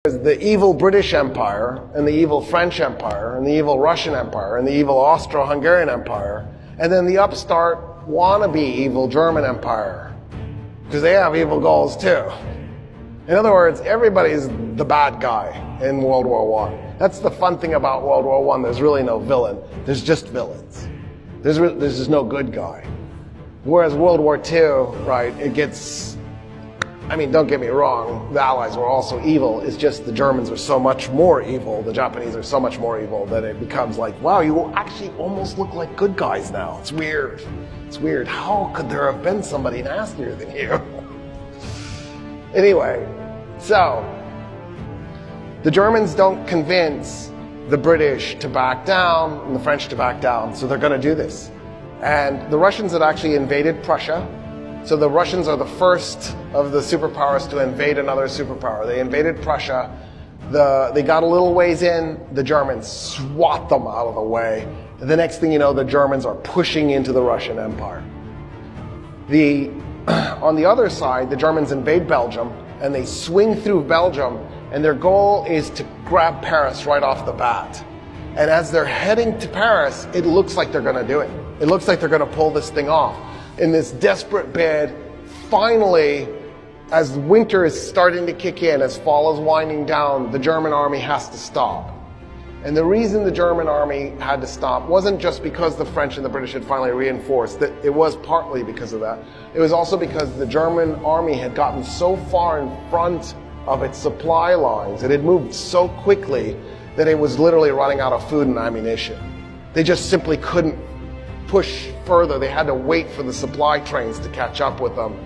There's the evil British Empire, and the evil French Empire, and the evil Russian Empire, and the evil Austro-Hungarian Empire, and then the upstart wannabe evil German Empire, because they have evil goals too. In other words, everybody's the bad guy in World War I. That's the fun thing about World War I. There's really no villain. There's just villains. There's just no good guy. Whereas World War II, right, it gets... I mean, don't get me wrong, the Allies were also evil. It's just the Germans are so much more evil, the Japanese are so much more evil that it becomes like, wow, you actually almost look like good guys now. It's weird. It's weird. How could there have been somebody nastier than you? Anyway, so the Germans don't convince the British to back down and the French to back down, so they're going to do this. And the Russians had actually invaded Prussia. So the Russians are the first of the superpowers to invade another superpower. They invaded Prussia. They got a little ways in. The Germans swat them out of the way. The next thing you know, the Germans are pushing into the Russian Empire. On the other side, the Germans invade Belgium, and they swing through Belgium, and their goal is to grab Paris right off the bat. And as they're heading to Paris, it looks like they're going to do it. It looks like they're going to pull this thing off. In this desperate bid, finally, as winter is starting to kick in, as fall is winding down, the German army has to stop. And the reason the German army had to stop wasn't just because the French and the British had finally reinforced. That it was partly because of that. It was also because the German army had gotten so far in front of its supply lines, it had moved so quickly that it was literally running out of food and ammunition. They just simply couldn't push further. They had to wait for the supply trains to catch up with them.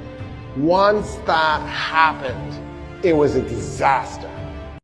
Once that happened, it was a disaster.